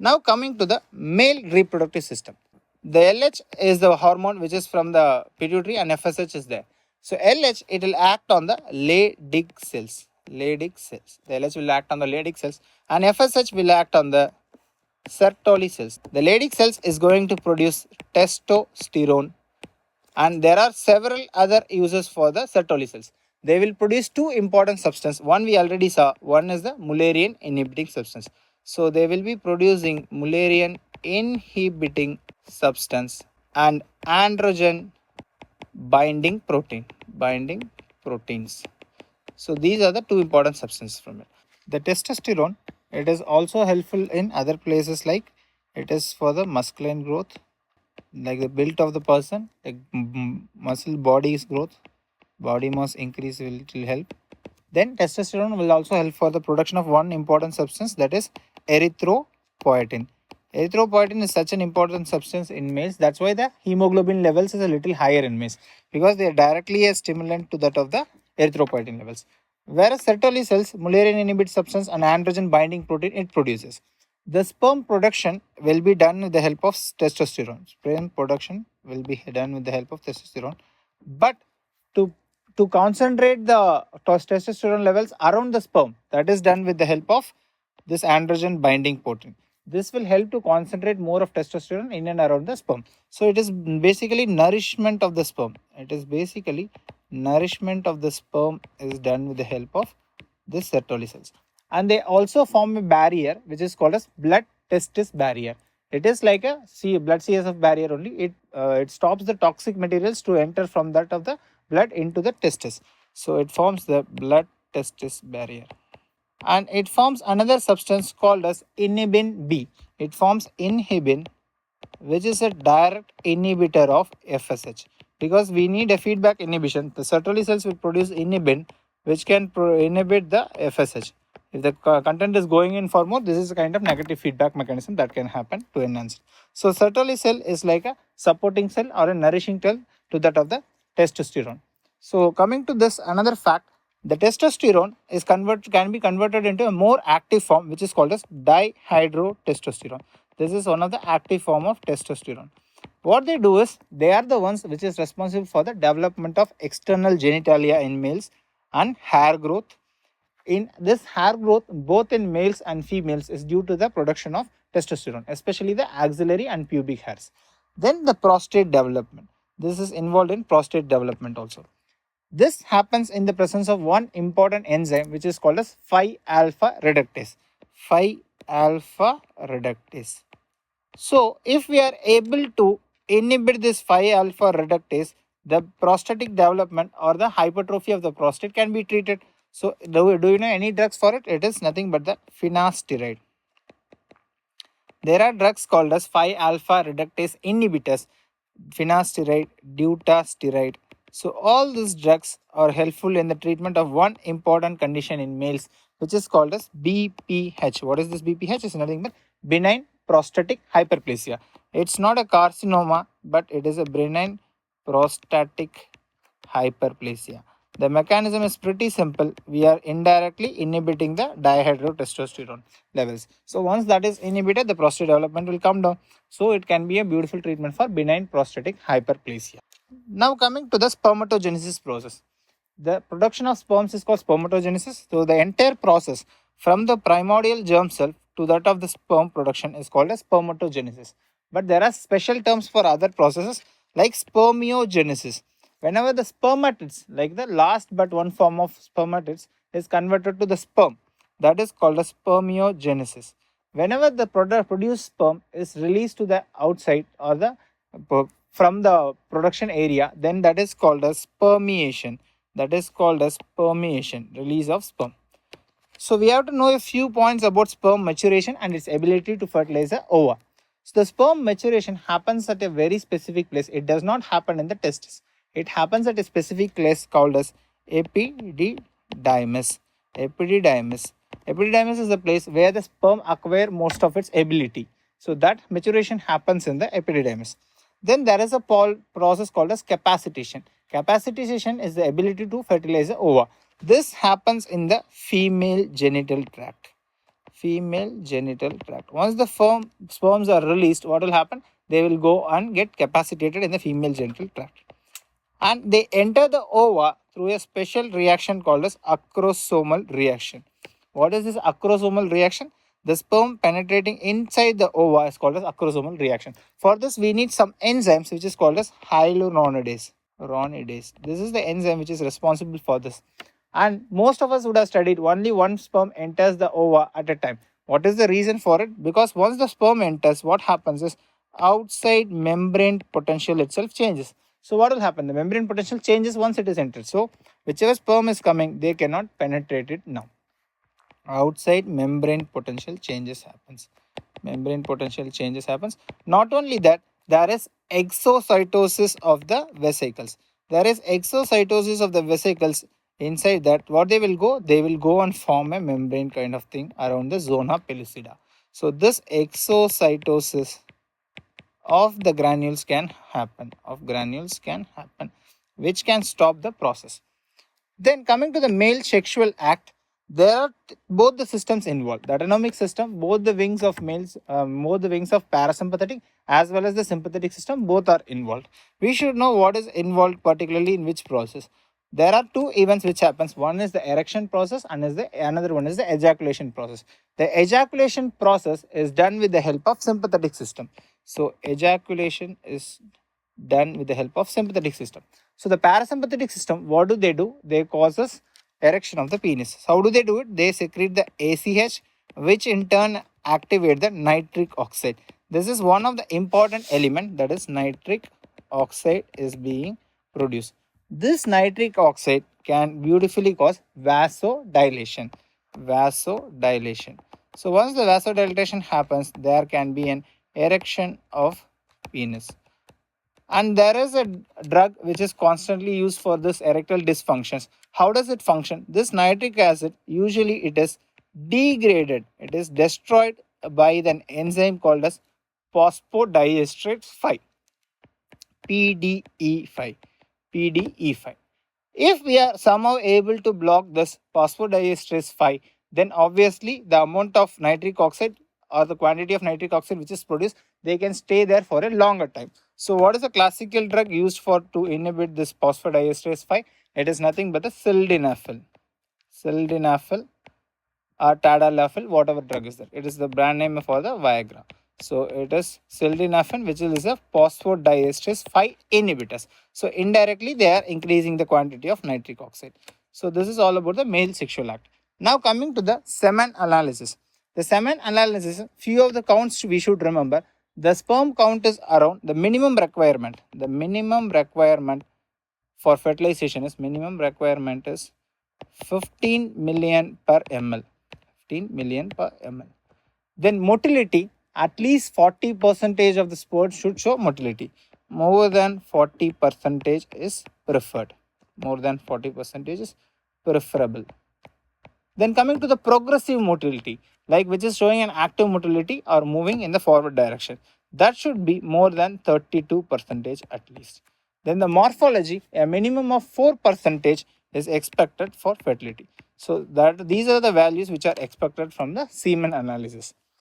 Now coming to the male reproductive system. The LH is the hormone which is from the pituitary and FSH is there. So LH, it will act on the Leydig cells. Leydig cells. The LH will act on the Leydig cells and FSH will act on the Sertoli cells. The Leydig cells is going to produce testosterone, and there are several other uses for the Sertoli cells. They will produce two important substances. One we already saw. One is the Mullerian inhibiting substance. So they will be producing Mullerian inhibiting substance and androgen binding proteins. So these are the two important substances from it. The testosterone, it is also helpful in other places, like it is for the masculine growth, like the build of the person, like muscle body's growth, body mass increase will help. Then testosterone will also help for the production of one important substance, that is erythropoietin. Erythropoietin is such an important substance in males. That's why the hemoglobin levels is a little higher in males, because they are directly a stimulant to that of the erythropoietin levels. Whereas Sertoli cells, Mullerian inhibit substance and androgen binding protein it produces. The sperm production will be done with the help of testosterone. Sperm production will be done with the help of testosterone. But to concentrate the testosterone levels around the sperm, that is done with the help of this androgen binding protein. This will help to concentrate more of testosterone in and around the sperm. So it is basically nourishment of the sperm. It is basically nourishment of the sperm is done with the help of this Sertoli cells. And they also form a barrier which is called as blood testis barrier. It is like a blood CSF barrier only. It stops the toxic materials to enter from that of the blood into the testis. So it forms the blood testis barrier. And it forms another substance called as inhibin B. It forms inhibin, which is a direct inhibitor of FSH, because we need a feedback inhibition. The Sertoli cells will produce inhibin, which can inhibit the FSH. If the content is going in for more, this is a kind of negative feedback mechanism that can happen to enhance it. So Sertoli cell is like a supporting cell or a nourishing cell to that of the testosterone. So coming to this, another fact, the testosterone is can be converted into a more active form, which is called as dihydrotestosterone. This is one of the active form of testosterone. What they do is, they are the ones which is responsible for the development of external genitalia in males and hair growth. In this hair growth, both in males and females, is due to the production of testosterone, especially the axillary and pubic hairs. Then the prostate development. This is involved in prostate development also. This happens in the presence of one important enzyme which is called as 5-alpha reductase. 5-alpha reductase. So if we are able to inhibit this 5-alpha reductase, the prostatic development or the hypertrophy of the prostate can be treated. So do you know any drugs for it? It is nothing but the finasteride. There are drugs called as 5-alpha reductase inhibitors, finasteride, dutasteride. So all these drugs are helpful in the treatment of one important condition in males, which is called as BPH. What is this BPH? It's nothing but benign prostatic hyperplasia. It's not a carcinoma, but it is a benign prostatic hyperplasia. The mechanism is pretty simple. We are indirectly inhibiting the dihydrotestosterone levels. So once that is inhibited, the prostate development will come down. So it can be a beautiful treatment for benign prostatic hyperplasia. Now coming to the spermatogenesis process. The production of sperms is called spermatogenesis. So the entire process from the primordial germ cell to that of the sperm production is called as spermatogenesis. But there are special terms for other processes like spermiogenesis. Whenever the spermatids, like the last but one form of spermatids, is converted to the sperm, that is called as spermiogenesis. Whenever the produced sperm is released to the outside or the from the production area, then that is called as spermiation. That is called as spermiation, release of sperm. So we have to know a few points about sperm maturation and its ability to fertilize the ova. So the sperm maturation happens at a very specific place. It does not happen in the testis. It happens at a specific place called as epididymis. Epididymis. Epididymis is the place where the sperm acquire most of its ability. So that maturation happens in the epididymis. Then there is a process called as capacitation. Capacitation is the ability to fertilize the ova. This happens in the female genital tract. female genital tract. Once the sperms are released, what will happen? They will go and get capacitated in the female genital tract. And they enter the ova through a special reaction called as acrosomal reaction. What is this acrosomal reaction? The sperm penetrating inside the ova is called as acrosomal reaction. For this, we need some enzymes which is called as hyaluronidase. This is the enzyme which is responsible for this. And most of us would have studied only one sperm enters the ova at a time. What is the reason for it? Because once the sperm enters, what happens is outside membrane potential itself changes. So what will happen? The membrane potential changes once it is entered. So whichever sperm is coming, they cannot penetrate it now. Outside membrane potential changes happens. Not only that, there is exocytosis of the vesicles. Inside that, what they will go? They will go and form a membrane kind of thing around the zona pellucida. So this exocytosis of the granules can happen, which can stop the process. Then coming to the male sexual act, there are both the systems involved. The autonomic system, both the wings of parasympathetic as well as the sympathetic system, both are involved. We should know what is involved particularly in which process. There are two events which happens. One is the erection process and another one is the ejaculation process. The ejaculation process is done with the help of sympathetic system. So ejaculation is done with the help of sympathetic system. So the parasympathetic system, what do? They causes erection of the penis. How do they do it? They secrete the ACH, which in turn activate the nitric oxide. This is one of the important element, that is nitric oxide is being produced. This nitric oxide can beautifully cause vasodilation. So once the vasodilation happens, there can be an erection of penis. And there is a drug which is constantly used for this erectile dysfunctions. How does it function? This nitric acid, usually it is degraded. It is destroyed by an enzyme called as phosphodiesterase 5. PDE5. If we are somehow able to block this phosphodiesterase 5, then obviously the amount of nitric oxide or the quantity of nitric oxide which is produced, they can stay there for a longer time. So what is the classical drug used for to inhibit this phosphodiesterase 5? It is nothing but the sildenafil or tadalafil, whatever drug is there. It is the brand name for the Viagra. So it is sildenafil, which is a phosphodiesterase 5 inhibitors. So indirectly they are increasing the quantity of nitric oxide. So this is all about the male sexual act. Now coming to the semen analysis. The semen analysis, few of the counts we should remember. The sperm count is around the minimum requirement. The minimum requirement for fertilization is 15 million per ml. 15 million per ml. Then motility, at least 40% of the sperm should show motility. More than 40% is preferred. Is preferable. Then coming to the progressive motility, like which is showing an active motility or moving in the forward direction. That should be more than 32% at least. Then the morphology, a minimum of 4% is expected for fertility. So that these are the values which are expected from the semen analysis.